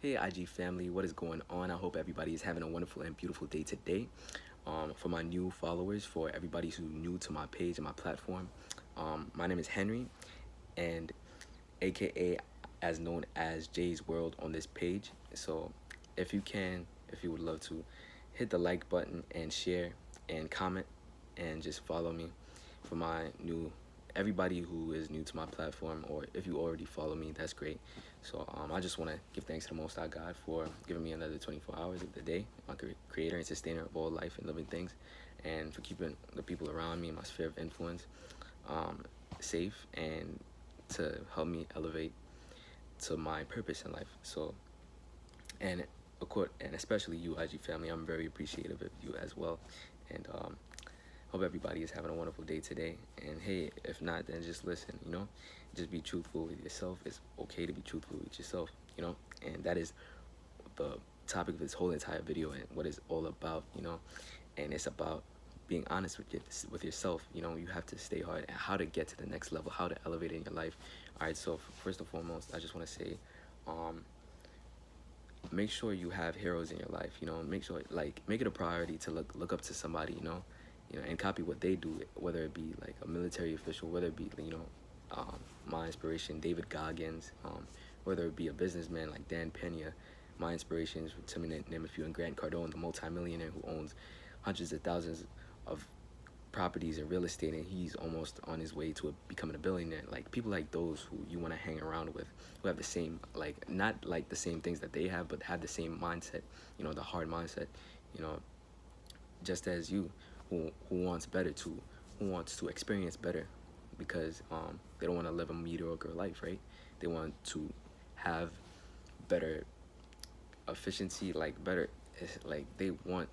Hey IG family, what is going on? I hope everybody is having a wonderful and beautiful day today. For my new followers, for everybody who's new to my page and my platform, my name is Henry, and AKA as known as Jay's World on this page. So if you would love to, hit the like button and share and comment and just follow me for my new everybody who is new to my platform, or if you already follow me, that's great. So I just want to give thanks to the Most High God for giving me another 24 hours of the day, my creator and sustainer of all life and living things, and for keeping the people around me, my sphere of influence, um, safe, and to help me elevate to my purpose in life. So, and of course, and especially you, IG family, I'm very appreciative of you as well. And hope everybody is having a wonderful day today. And hey, if not, then just listen, just be truthful with yourself. It's okay to be truthful with yourself. And that is the topic of this whole entire video and what it's all about. And it's about being honest with yourself. You have to stay hard at how to get to the next level, how to elevate in your life. All right, so first and foremost, I just want to say, make sure you have heroes in your life. Make sure, like, make it a priority to look up to somebody. And copy what they do, whether it be like a military official, whether it be my inspiration, David Goggins, whether it be a businessman like Dan Pena. My inspirations, to name a few, and Grant Cardone, the multimillionaire who owns hundreds of thousands of properties and real estate, and he's almost on his way to becoming a billionaire. Like, people like those who you want to hang around with, who have the same, like, not like the same things that they have, but have the same mindset, the hard mindset, you know just as you, who wants better, who wants to experience better, because they don't want to live a mediocre life, right? They want to have better efficiency, like better, like they want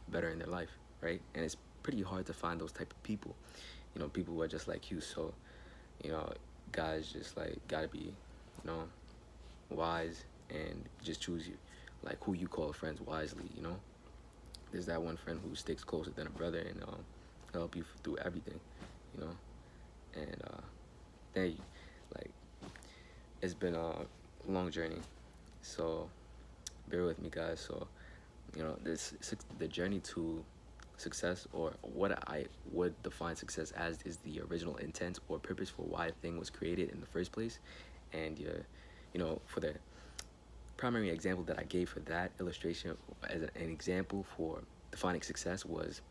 better in their life, right? And it's pretty hard to find those type of people, people who are just like you. So, you know, guys just like gotta be, wise, and just choose you, like, who you call friends wisely. There's that one friend who sticks closer than a brother, and he'll help you through everything, you know. And thank you. Like, it's been a long journey, so bear with me, guys. So, the journey to success, or what I would define success as, is the original intent or purpose for why a thing was created in the first place. And for the primary example that I gave for that illustration, as an example for defining success, was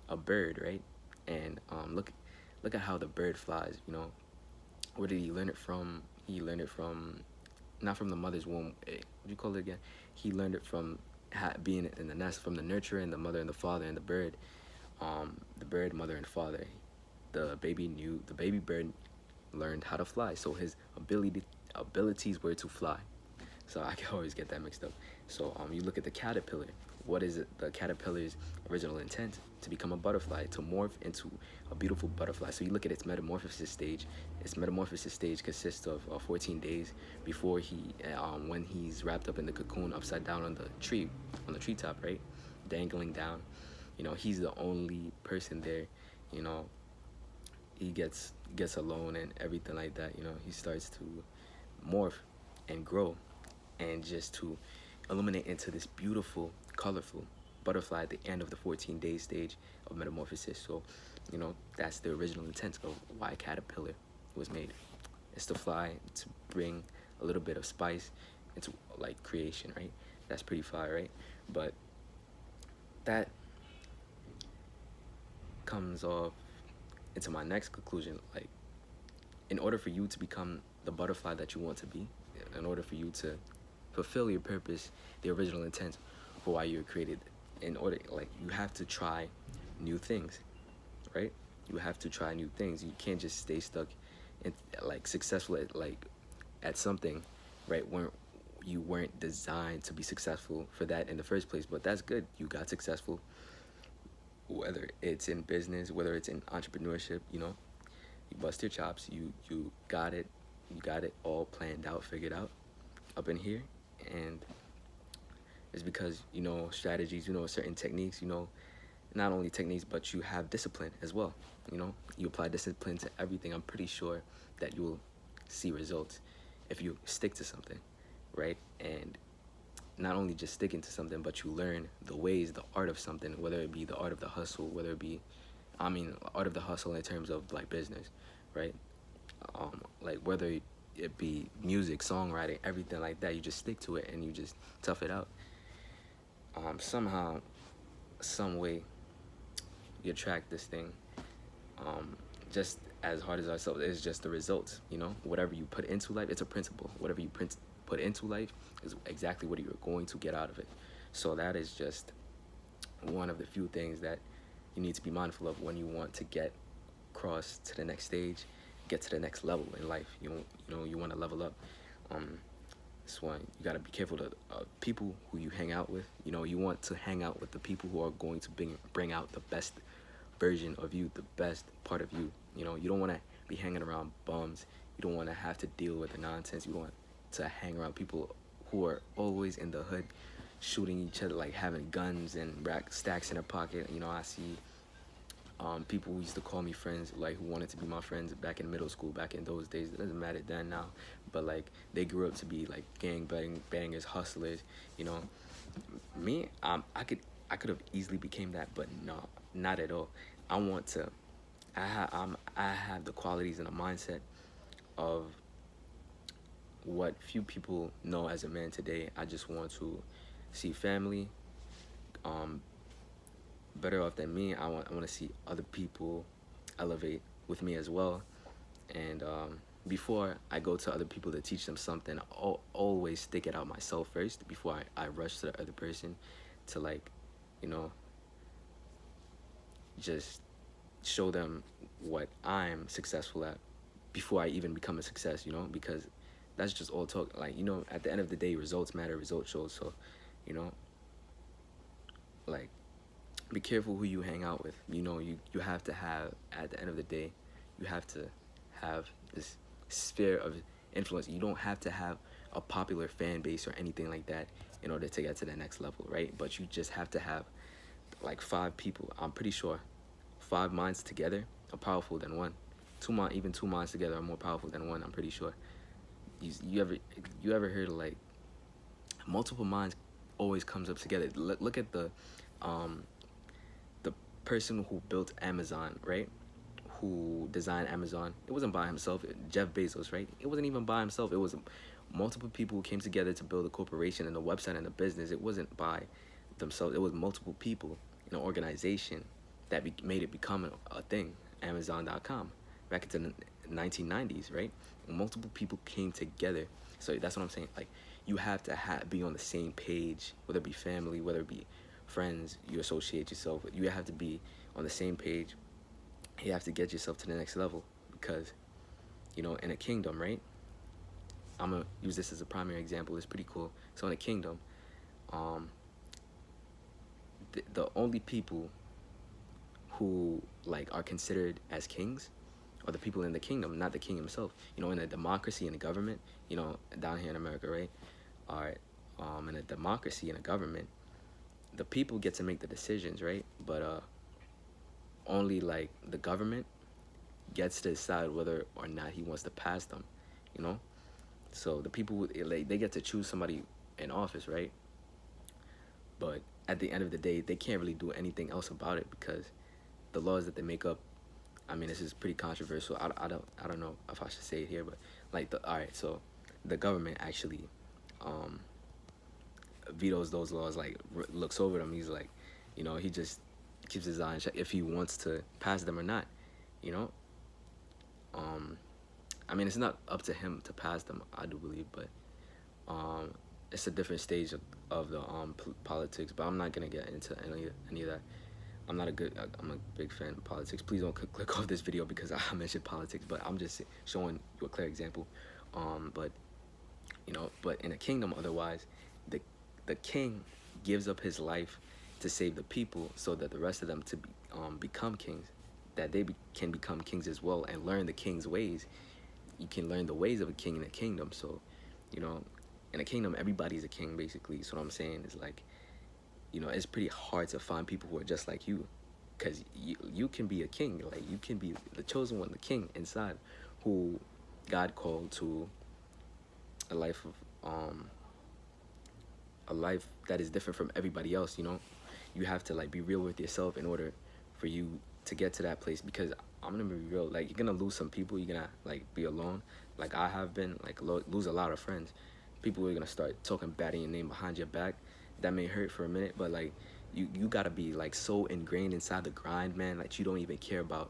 a bird, right? And look at how the bird flies. Where did he learn it from? He learned it from, not from the mother's womb. What do you call it again? He learned it from being in the nest, from the nurturer and the mother and the father and the bird. The bird, mother, and father. The baby bird learned how to fly, so his abilities were to fly. So I can always get that mixed up. So you look at the caterpillar. What is it? The caterpillar's original intent: to become a butterfly, to morph into a beautiful butterfly. So you look at its metamorphosis stage. Its metamorphosis stage consists of 14 days before when he's wrapped up in the cocoon, upside down on the treetop, right, dangling down. He's the only person there. You know, he gets alone and everything like that. He starts to morph and grow, and just to illuminate into this beautiful, colorful butterfly at the end of the 14-day stage of metamorphosis. So, that's the original intent of why caterpillar was made. It's to fly, to bring a little bit of spice into, like, creation, right? That's pretty fire, right? But that comes off into my next conclusion. Like, in order for you to become the butterfly that you want to be, in order for you to fulfill your purpose, the original intent for why you were created, you have to try new things, right? You have to try new things. You can't just stay stuck in, like, successful at something, right, when you weren't designed to be successful for that in the first place. But that's good. You got successful, whether it's in business, whether it's in entrepreneurship. You bust your chops. You got it. You got it all planned out, figured out up in here. And it's because strategies, certain techniques, not only techniques, but you have discipline as well. You apply discipline to everything. I'm pretty sure that you will see results if you stick to something, right? And not only just sticking to something, but you learn the ways, the art of something, whether it be the art of the hustle, whether it be, I mean, art of the hustle in terms of like business, right? Like whether it be music, songwriting, everything like that, you just stick to it and you just tough it out. Somehow, some way, you attract this thing. Um, just as hard as ourselves, it's just the results. You know, whatever you put into life, it's a principle. Whatever you put into life is exactly what you're going to get out of it. So that is just one of the few things that you need to be mindful of when you want to get across to the next stage, get to the next level in life. You want to level up. This one, you gotta be careful of people who you hang out with. You want to hang out with the people who are going to bring out the best version of you, the best part of you. You don't want to be hanging around bums. You don't want to have to deal with the nonsense. You want to hang around people who are always in the hood, shooting each other, like having guns and stacks in their pocket. I see people who used to call me friends, like who wanted to be my friends back in middle school, back in those days. It doesn't matter then now, but like they grew up to be like gang bangers, hustlers. Me, I could have easily became that, but no, not at all. I want to. I have the qualities and the mindset of what few people know as a man today. I just want to see family better off than me. I want to see other people elevate with me as well. And before I go to other people to teach them something, I'll always stick it out myself first before I rush to the other person to like, you know, just show them what I'm successful at before I even become a success, because that's just all talk. Like, at the end of the day, results matter, results show. So, you know, like, be careful who you hang out with. You have to have, at the end of the day, you have to have this sphere of influence. You don't have to have a popular fan base or anything like that in order to get to the next level, right? But you just have to have like 5 people. I'm pretty sure 5 minds together are powerful than one. Even 2 minds together are more powerful than one. I'm pretty sure. You ever heard of like multiple minds always comes up together? Look at the person who built Amazon, right? Who designed Amazon. It wasn't by himself. Jeff Bezos, right? It wasn't even by himself. It was multiple people who came together to build a corporation and a website and a business. It wasn't by themselves. It was multiple people in an organization that made it become a thing. Amazon.com back into the 1990s, right? Multiple people came together. So that's what I'm saying. Like, you have to be on the same page, whether it be family, whether it be friends you associate yourself with. You have to be on the same page. You have to get yourself to the next level because, in a kingdom, right? I'm going to use this as a primary example. It's pretty cool. So in a kingdom, the only people who like are considered as kings are the people in the kingdom, not the king himself. In a democracy and a government, down here in America, right? All right. In a democracy and a government, the people get to make the decisions, right? But only like the government gets to decide whether or not he wants to pass them, So the people, they get to choose somebody in office, right? But at the end of the day, they can't really do anything else about it because the laws that they make up. I mean, this is pretty controversial. I don't know if I should say it here, but like all right, so the government actually vetoes those laws, like looks over them. He's like, he just keeps his eye on check if he wants to pass them or not. I mean, it's not up to him to pass them, I do believe, but it's a different stage of the politics. But I'm not gonna get into any of that. I'm a big fan of politics. Please don't click off this video because I mentioned politics, but I'm just showing you a clear example. But in a kingdom, otherwise, the king gives up his life to save the people, so that the rest of them to become kings, that they can become kings as well and learn the king's ways. You can learn the ways of a king in a kingdom. So, in a kingdom, everybody's a king basically. So what I'm saying is like, it's pretty hard to find people who are just like you, because you can be a king. Like, you can be the chosen one, the king inside, who God called to a life of a life that is different from everybody else, you know. You have to like be real with yourself in order for you to get to that place, because I'm gonna be real, like you're gonna lose some people, you're gonna like be alone, like I have been, like lose a lot of friends. People are gonna start talking bad in your name behind your back. That may hurt for a minute, but like you gotta be like so ingrained inside the grind, man, like you don't even care about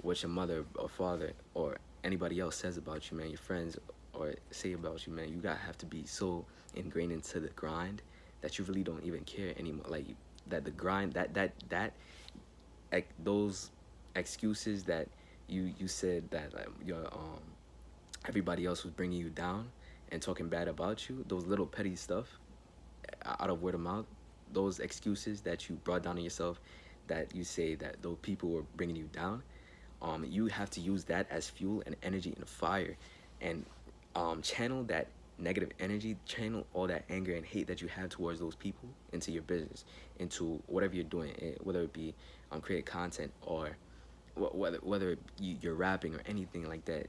what your mother or father or anybody else says about you, man, your friends or say about you, man. You gotta have to be so ingrained into the grind that you really don't even care anymore. Like that the grind, that those excuses that you said that your everybody else was bringing you down and talking bad about you, those little petty stuff out of word of mouth, those excuses that you brought down on yourself, that you say that those people were bringing you down, you have to use that as fuel and energy and fire, and channel that negative energy, channel all that anger and hate that you have towards those people into your business, into whatever you're doing, whether it be create content or whether you're rapping or anything like that.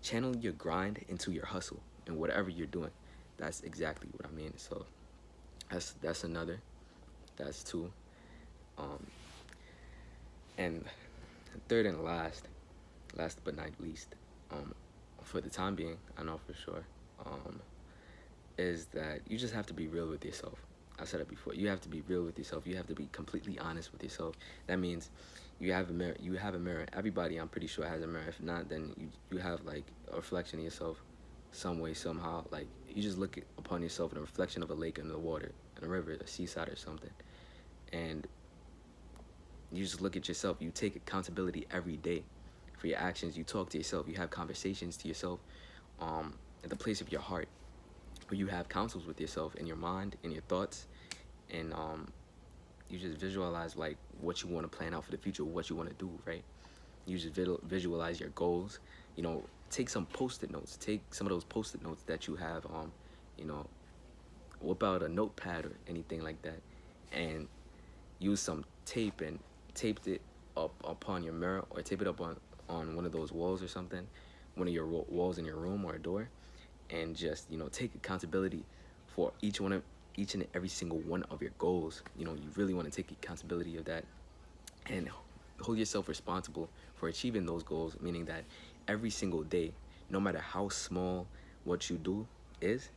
Channel your grind into your hustle and whatever you're doing. That's exactly what I mean. So that's another. That's two. Um, and third and last but not least, for the time being, I know for sure, is that you just have to be real with yourself. I said it before. You have to be real with yourself. You have to be completely honest with yourself. That means you have a mirror. You have a mirror. Everybody, I'm pretty sure, has a mirror. If not, then you have like a reflection of yourself, some way, somehow. Like you just look upon yourself in a reflection of a lake in the water, in a river, a seaside, or something, and you just look at yourself. You take accountability every day for your actions. You talk to yourself. You have conversations to yourself, at the place of your heart, where you have counsels with yourself in your mind, in your thoughts, and you just visualize like what you want to plan out for the future, what you want to do, right? You just visualize your goals. You know, take some post-it notes. Take some of those post-it notes that you have, you know, whip out a notepad or anything like that, and use some tape and taped it up upon your mirror, or tape it up on one of those walls or something, one of your walls in your room or a door, and just, you know, take accountability for each and every single one of your goals. You know, you really want to take accountability of that and hold yourself responsible for achieving those goals, meaning that every single day, no matter how small what you do is,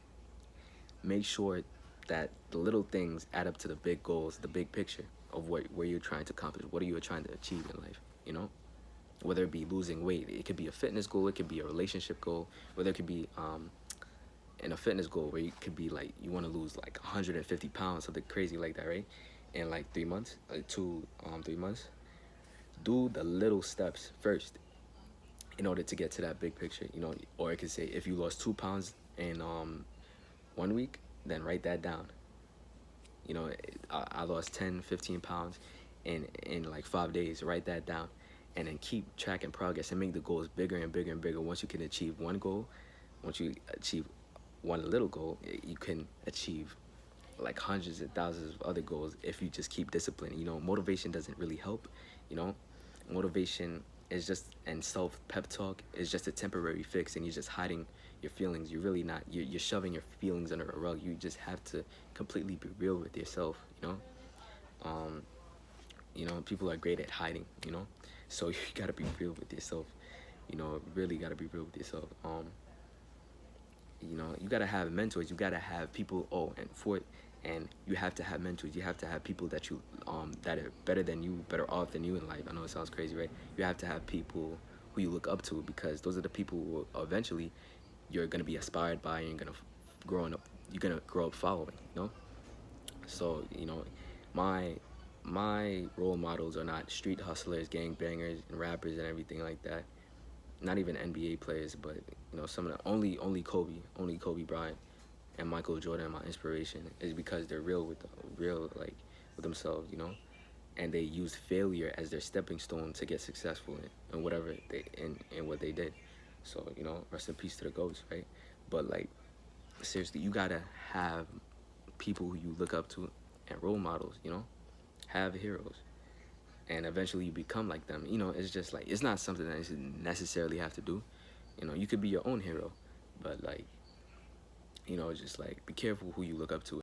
make sure that the little things add up to the big goals, the big picture of where you're trying to accomplish, what are you trying to achieve in life, you know? Whether it be losing weight, it could be a fitness goal, it could be a relationship goal, whether it could be in a fitness goal where you could be like, you want to lose like 150 pounds, something crazy like that, right? In like 3 months, like 3 months. Do the little steps first in order to get to that big picture, you know. Or I could say, if you lost 2 pounds in 1 week, then write that down. You know, I lost 10, 15 pounds in like 5 days. Write that down, and then keep tracking progress and make the goals bigger and bigger and bigger. Once you can achieve one goal, once you achieve one little goal, you can achieve like hundreds of thousands of other goals if you just keep discipline. You know, motivation doesn't really help. You know, motivation is just, and self pep talk is just a temporary fix, and you're just hiding your feelings. You're really not. You're shoving your feelings under a rug. You just have to completely be real with yourself. You know, people are great at hiding. You know, so you gotta be real with yourself. You know, really gotta be real with yourself. You know, you gotta have mentors. You gotta have people. And you have to have mentors. You have to have people that you that are better than you, better off than you in life. I know it sounds crazy, right? You have to have people who you look up to, because those are the people who eventually you're gonna be inspired by, and you're gonna grow up following. You know, so you know, my role models are not street hustlers, gang bangers, and rappers and everything like that. Not even NBA players, but you know, some of the only Kobe Bryant and Michael Jordan, my inspiration, is because they're real with themselves, you know, and they use failure as their stepping stone to get successful in whatever in what they did. So you know, rest in peace to the GOATs, right? But like, seriously, you gotta have people who you look up to and role models, you know, have heroes, and eventually you become like them. You know, it's just like, it's not something that you necessarily have to do. You know, you could be your own hero, but like, you know, just like be careful who you look up to.